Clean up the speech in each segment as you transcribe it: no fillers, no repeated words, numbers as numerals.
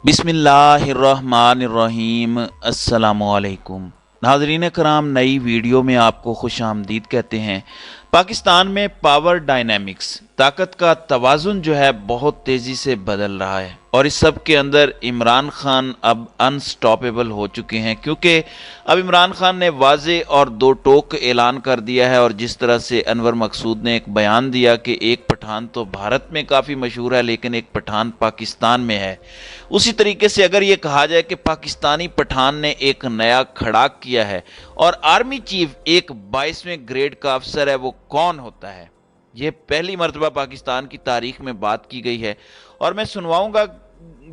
बिस्मिल्लाहिर्रहमानिर्रहीम। अस्सलामुअलैकुम। नाज़रीन कराम, नई वीडियो में आपको खुश आमदीद कहते हैं। पाकिस्तान में पावर डायनेमिक्स, ताकत का तवाज़ुन जो है बहुत तेज़ी से बदल रहा है और इस सब के अंदर इमरान खान अब अनस्टॉपेबल हो चुके हैं, क्योंकि अब इमरान खान ने वाज़े और दो टोक ऐलान कर दिया है। और जिस तरह से अनवर मकसूद ने एक बयान दिया कि एक पठान तो भारत में काफ़ी मशहूर है लेकिन एक पठान पाकिस्तान में है, उसी तरीके से अगर ये कहा जाए कि पाकिस्तानी पठान ने एक नया खड़ाक किया है और आर्मी चीफ एक 22वें ग्रेड का अफसर है, वो कौन होता है? ये पहली मर्तबा पाकिस्तान की तारीख में बात की गई है और मैं सुनवाऊंगा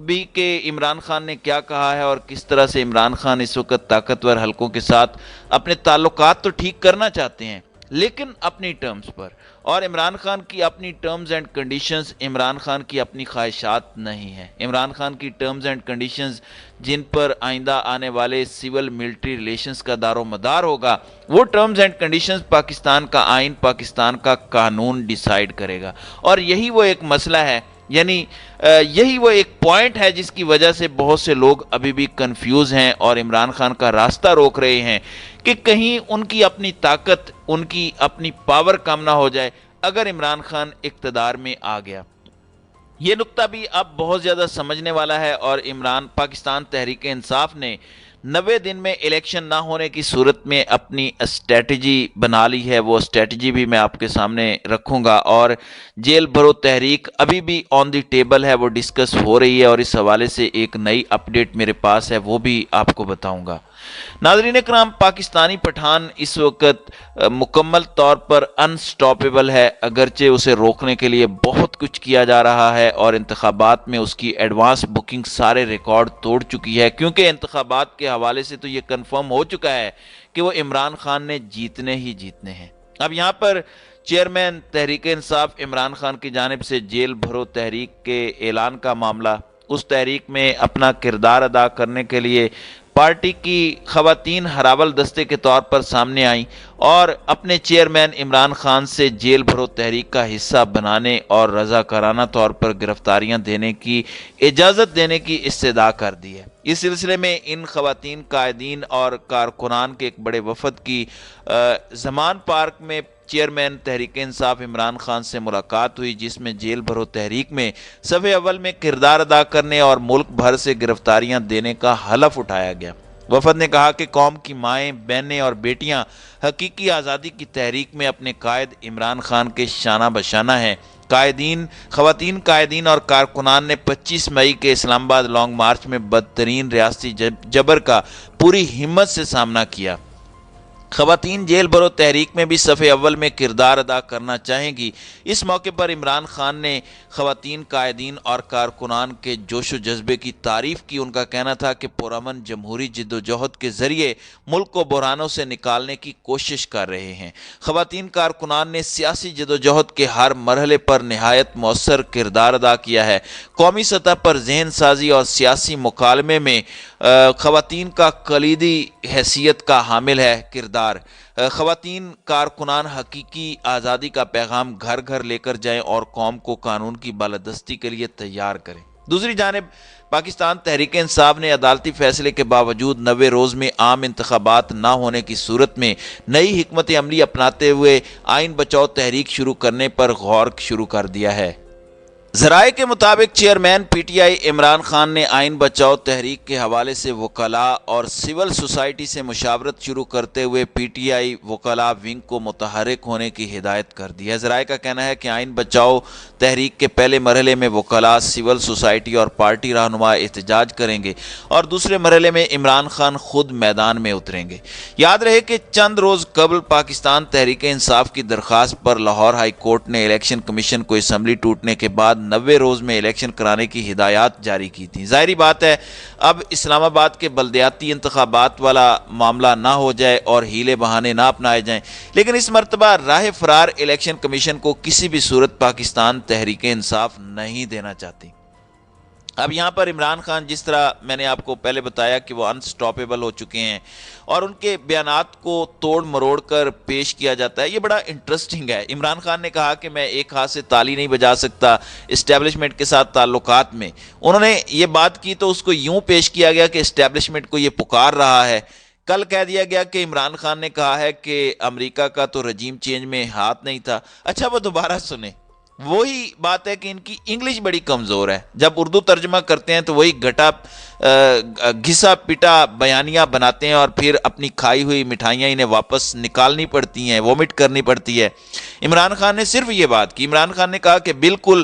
भी कि इमरान खान ने क्या कहा है और किस तरह से इमरान खान इस वक्त ताकतवर हलकों के साथ अपने ताल्लुकात तो ठीक करना चाहते हैं लेकिन अपनी टर्म्स पर। और इमरान खान की अपनी terms and conditions Imran Khan की अपनी ख्वाहिशात नहीं है। इमरान खान की टर्म्स एंड कंडीशंस जिन पर आइंदा आने वाले सिविल मिलिट्री रिलेशंस का दारो मदार होगा, वो टर्म्स एंड कंडीशंस पाकिस्तान का आइन, पाकिस्तान का कानून डिसाइड करेगा। और यही वो एक मसला है, यानी यही वो एक पॉइंट है जिसकी वजह से बहुत से लोग अभी भी कंफ्यूज हैं और इमरान खान का रास्ता रोक रहे हैं कि कहीं उनकी अपनी ताकत, उनकी अपनी पावर कम ना हो जाए अगर इमरान खान इक्तदार में आ गया। ये नुक्ता भी अब बहुत ज़्यादा समझने वाला है और इमरान पाकिस्तान तहरीक इंसाफ ने 90 दिन में इलेक्शन ना होने की सूरत में अपनी स्ट्रेटजी बना ली है। वो स्ट्रेटजी भी मैं आपके सामने रखूंगा और जेल भरो तहरीक अभी भी ऑन द टेबल है, वो डिस्कस हो रही है और इस हवाले से एक नई अपडेट मेरे पास है, वो भी आपको बताऊंगा। नाज़रीन कराम, पाकिस्तानी पठान इस वक्त मुकम्मल तौर पर अनस्टॉपेबल है, अगरचे उसे रोकने के लिए बहुत कुछ किया जा रहा है और इंतखाबात में उसकी एडवांस बुकिंग सारे रिकॉर्ड तोड़ चुकी है, क्योंकि इंतखाबात के हवाले से तो ये कन्फर्म हो चुका है कि वो इमरान खान ने जीतने ही जीतने हैं। अब यहाँ पर चेयरमैन तहरीक इंसाफ इमरान खान की जानिब से जेल भरो तहरीक के ऐलान का मामला, उस तहरीक में अपना किरदार अदा करने के लिए पार्टी की खवातीन हरावल दस्ते के तौर पर सामने आई और अपने चेयरमैन इमरान खान से जेल भरो तहरीक का हिस्सा बनाने और रजाकाराना तौर पर गिरफ्तारियां देने की इजाज़त देने की इस्तदा कर दी है। इस सिलसिले में इन खवातीन कायदीन और कारकुनान के एक बड़े वफद की जमान पार्क में चेयरमैन तहरीक इंसाफ इमरान खान से मुलाकात हुई, जिसमें जेल भरो तहरीक में सफ़े अव्वल में किरदार अदा करने और मुल्क भर से गिरफ्तारियां देने का हलफ उठाया गया। वफद ने कहा कि कौम की माएँ, बहनें और बेटियां हकीकी आज़ादी की तहरीक में अपने कायद इमरान खान के शाना बशाना हैं। खवातीन कायदीन और कारकुनान ने 25 मई के इस्लामाबाद लॉन्ग मार्च में बदतरीन रियासती जबर का पूरी हिम्मत से सामना किया। खवातीन जेल भरो तहरीक में भी सफ़े अव्वल में किरदार अदा करना चाहेंगी। इस मौके पर इमरान खान ने खवातीन कायदीन और कारकुनान के जोश व जज्बे की तारीफ़ की। उनका कहना था कि पुरअमन जमहूरी जिद्दोजहद के ज़रिए मुल्क को बहरानों से निकालने की कोशिश कर रहे हैं। खवातीन कारकुनान ने सियासी जिद्दोजहद के हर मरहले पर नहायत मौसर किरदार अदा किया है। कौमी सतह पर जहन साजी और सियासी मुकालमे में खवातीन का कलीदी हैसियत का हामिल है किरदार। खवातीन कारकुनान हकीकी आज़ादी का पैगाम घर घर लेकर जाएं और कौम को कानून की बालादस्ती के लिए तैयार करें। दूसरी जानिब पाकिस्तान तहरीक इंसाफ ने अदालती फैसले के बावजूद 90 रोज़ में आम इंतखाबात ना होने की सूरत में नई हिकमत अमली अपनाते हुए आइन बचाओ तहरीक शुरू करने पर गौर शुरू कर दिया है। ज़राए के मुताबिक चेयरमैन पीटीआई इमरान खान ने आइन बचाओ तहरीक के हवाले से वकला और सिविल सोसाइटी से मुशावरत शुरू करते हुए पीटीआई वकला विंग को मुतहरिक होने की हिदायत कर दी है। ज़राए का कहना है कि आइन बचाओ तहरीक के पहले मरहले में वकला, सिविल सोसाइटी और पार्टी रहनुमा एहतजाज करेंगे और दूसरे मरहले में इमरान खान खुद मैदान में उतरेंगे। याद रहे कि चंद रोज़ कबल पाकिस्तान तहरीक इंसाफ की दरख्वास्त पर लाहौर हाई कोर्ट ने इलेक्शन कमीशन को असम्बली टूटने के बाद 90 रोज़ में इलेक्शन कराने की हिदायत जारी की थी। जाहिर बात है अब इस्लामाबाद के बल्दियाती इंतखाबात वाला मामला ना हो जाए और हीले बहाने ना अपनाए जाएं, लेकिन इस मरतबा राह फरार इलेक्शन कमीशन को किसी भी सूरत पाकिस्तान तहरीक इंसाफ नहीं देना चाहती। اب یہاں پر عمران خان جس طرح میں نے آپ کو پہلے بتایا کہ وہ انسٹاپیبل ہو چکے ہیں اور ان کے بیانات کو توڑ مروڑ کر پیش کیا جاتا ہے، یہ بڑا انٹرسٹنگ ہے۔ عمران خان نے کہا کہ میں ایک ہاتھ سے تالی نہیں بجا سکتا اسٹیبلشمنٹ کے ساتھ تعلقات میں۔ انہوں نے یہ بات کی تو اس کو یوں پیش کیا گیا کہ اسٹیبلشمنٹ کو یہ پکار رہا ہے۔ کل کہہ دیا گیا کہ عمران خان نے کہا ہے کہ امریکہ کا تو رجیم چینج میں ہاتھ نہیں تھا۔ اچھا وہ دوبارہ سنیں، وہی بات ہے کہ ان کی انگلش بڑی کمزور ہے، جب اردو ترجمہ کرتے ہیں تو وہی گھٹا گھسا پٹا بیانیہ بناتے ہیں اور پھر اپنی کھائی ہوئی مٹھائیاں انہیں واپس نکالنی پڑتی ہیں، وومٹ کرنی پڑتی ہے۔ عمران خان نے صرف یہ بات کی، عمران خان نے کہا کہ بالکل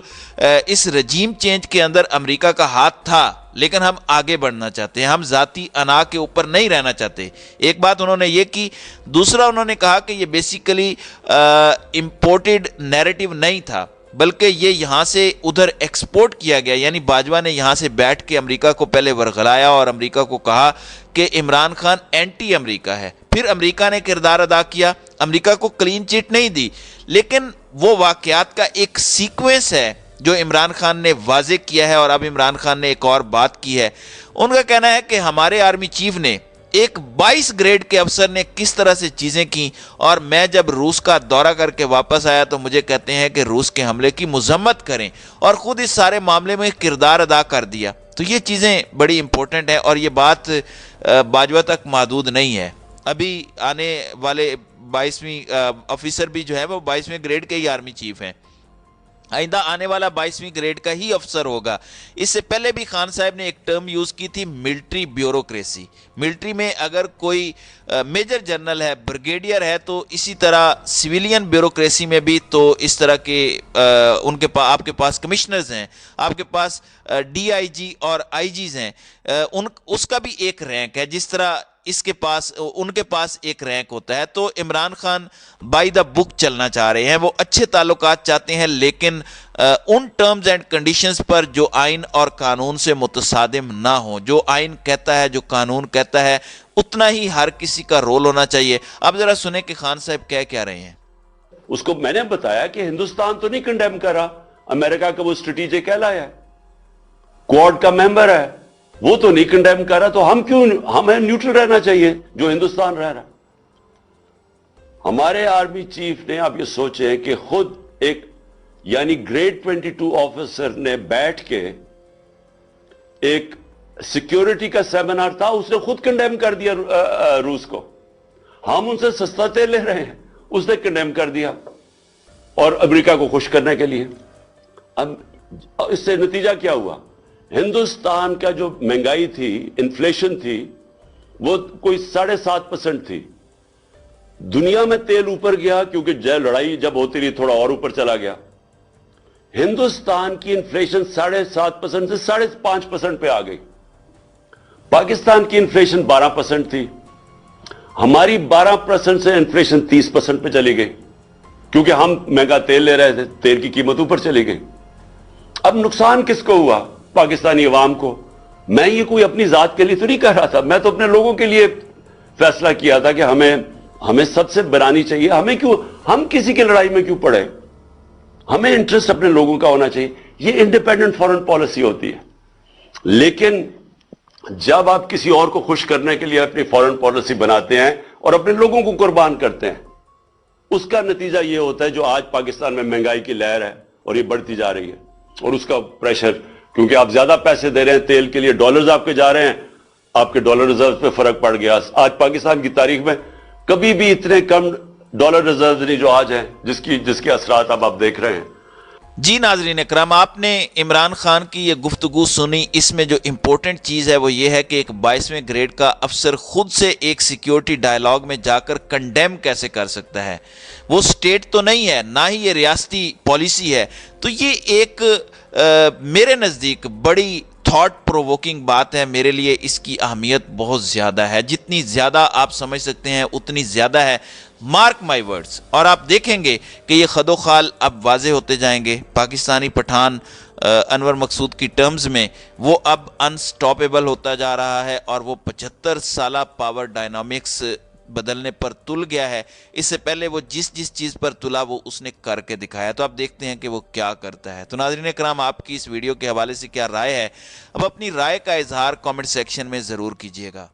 اس رجیم چینج کے اندر امریکہ کا ہاتھ تھا، لیکن ہم آگے بڑھنا چاہتے ہیں، ہم ذاتی انا کے اوپر نہیں رہنا چاہتے۔ ایک بات انہوں نے یہ کی۔ دوسرا انہوں نے کہا کہ یہ بیسیکلی امپورٹڈ نیریٹو نہیں تھا، بلکہ یہ یہاں سے ادھر ایکسپورٹ کیا گیا، یعنی باجوہ نے یہاں سے بیٹھ کے امریکہ کو پہلے ورغلایا اور امریکہ کو کہا کہ عمران خان اینٹی امریکہ ہے۔ پھر امریکہ نے کردار ادا کیا، امریکہ کو کلین چٹ نہیں دی، لیکن وہ واقعات کا ایک سیکوینس ہے جو عمران خان نے واضح کیا ہے۔ اور اب عمران خان نے ایک اور بات کی ہے، ان کا کہنا ہے کہ ہمارے آرمی چیف نے ایک 22 گریڈ کے افسر نے کس طرح سے چیزیں کی، اور میں جب روس کا دورہ کر کے واپس آیا تو مجھے کہتے ہیں کہ روس کے حملے کی مذمت کریں، اور خود اس سارے معاملے میں کردار ادا کر دیا۔ تو یہ چیزیں بڑی امپورٹنٹ ہیں، اور یہ بات باجوہ تک محدود نہیں ہے۔ ابھی آنے والے 22ویں آفیسر بھی جو ہے وہ 22ویں گریڈ کے ہی آرمی چیف ہیں، آئندہ آنے والا 22ویں گریڈ کا ہی افسر ہوگا۔ اس سے پہلے بھی خان صاحب نے ایک ٹرم یوز کی تھی، ملٹری بیوروکریسی۔ ملٹری میں اگر کوئی میجر جنرل ہے، بریگیڈیئر ہے، تو اسی طرح سویلین بیوروکریسی میں بھی تو اس طرح کے ان کے پاس آپ کے پاس کمشنرز ہیں، آپ کے پاس ڈی آئی جی اور آئی جیز ہیں، اس کا بھی ایک رینک ہے، جس طرح اس کے پاس ان کے پاس ایک رینک ہوتا ہے۔ تو عمران خان بائی دا بک چلنا چاہ رہے ہیں، وہ اچھے تعلقات چاہتے ہیں، لیکن ان ٹرمز اینڈ کنڈیشنز پر جو آئین اور قانون سے متصادم نہ ہوں۔ جو آئین کہتا ہے، جو قانون کہتا ہے، اتنا ہی ہر کسی کا رول ہونا چاہیے۔ اب ذرا سنیں کہ خان صاحب کیا رہے ہیں۔ اس کو میں نے بتایا کہ ہندوستان تو نہیں کنڈیم کر رہا، امریکہ کا وہ اسٹریٹجک ایلائی ہے، کوارڈ کا ممبر ہے، وہ تو نہیں کنڈیم کر رہا، تو ہمیں نیوٹرل رہنا چاہیے جو ہندوستان رہ رہا۔ ہمارے آرمی چیف نے، آپ یہ سوچیں کہ خود ایک یعنی گریڈ 22 آفیسر نے بیٹھ کے ایک سیکیورٹی کا سیمینار تھا، اس نے خود کنڈیم کر دیا روس کو۔ ہم ان سے سستا تیل لے رہے ہیں، اس نے کنڈیم کر دیا، اور امریکہ کو خوش کرنے کے لیے۔ اب اس سے نتیجہ کیا ہوا؟ ہندوستان کا جو مہنگائی تھی، انفلیشن تھی، وہ کوئی 7.5% تھی۔ دنیا میں تیل اوپر گیا کیونکہ لڑائی جب ہوتی رہی تھوڑا اور اوپر چلا گیا۔ ہندوستان کی انفلیشن 7.5% سے 5.5% پہ آ گئی۔ پاکستان کی انفلیشن 12% تھی، ہماری 12% سے انفلیشن 30% پہ چلی گئی، کیونکہ ہم مہنگا تیل لے رہے تھے، تیل کی قیمت اوپر چلی گئی۔ اب نقصان کس کو ہوا؟ پاکستانی عوام کو۔ میں یہ کوئی اپنی ذات کے لیے تو نہیں کہہ رہا تھا، میں تو اپنے لوگوں کے لیے فیصلہ کیا تھا کہ ہمیں سب سے بنانی چاہیے، ہم کسی کی لڑائی میں کیوں پڑے؟ ہمیں انٹرسٹ اپنے لوگوں کا ہونا چاہیے۔ یہ انڈیپینڈنٹ فارن پالیسی ہوتی ہے۔ لیکن جب آپ کسی اور کو خوش کرنے کے لیے اپنی فارن پالیسی بناتے ہیں اور اپنے لوگوں کو قربان کرتے ہیں، اس کا نتیجہ یہ ہوتا ہے جو آج پاکستان میں مہنگائی کی لہر ہے اور یہ بڑھتی جا رہی ہے، اور اس کا پریشر، کیونکہ آپ زیادہ پیسے دے رہے ہیں تیل کے لیے، ڈالرز آپ کے جا رہے ہیں، آپ کے ڈالر ریزرو پہ فرق پڑ گیا۔ آج پاکستان کی تاریخ میں کبھی بھی اتنے کم ڈالر ریزرو نہیں جو آج ہیں، جس کے اثرات اب آپ دیکھ رہے ہیں۔ جی ناظرین اکرام، آپ نے عمران خان کی یہ گفتگو سنی۔ اس میں جو امپورٹنٹ چیز ہے وہ یہ ہے کہ ایک 22ویں گریڈ کا افسر خود سے ایک سیکیورٹی ڈائلاگ میں جا کر کنڈیم کیسے کر سکتا ہے؟ وہ سٹیٹ تو نہیں ہے، نہ ہی یہ ریاستی پالیسی ہے۔ تو یہ ایک میرے نزدیک بڑی تھاٹ پرووکنگ بات ہے۔ میرے لیے اس کی اہمیت بہت زیادہ ہے، جتنی زیادہ آپ سمجھ سکتے ہیں اتنی زیادہ ہے۔ مارک مائی ورڈز، اور آپ دیکھیں گے کہ یہ خد و خال اب واضح ہوتے جائیں گے۔ پاکستانی پٹھان انور مقصود کی ٹرمز میں وہ اب انسٹاپیبل ہوتا جا رہا ہے، اور وہ 75 سالہ پاور ڈائنامکس बदलने पर तुल गया है। इससे पहले वो जिस जिस चीज़ पर तुला वो उसने करके दिखाया। तो आप देखते हैं कि वो क्या करता है। तो नाज़रीन कराम, आपकी इस वीडियो के हवाले से क्या राय है? अब अपनी राय का इजहार कमेंट सेक्शन में ज़रूर कीजिएगा।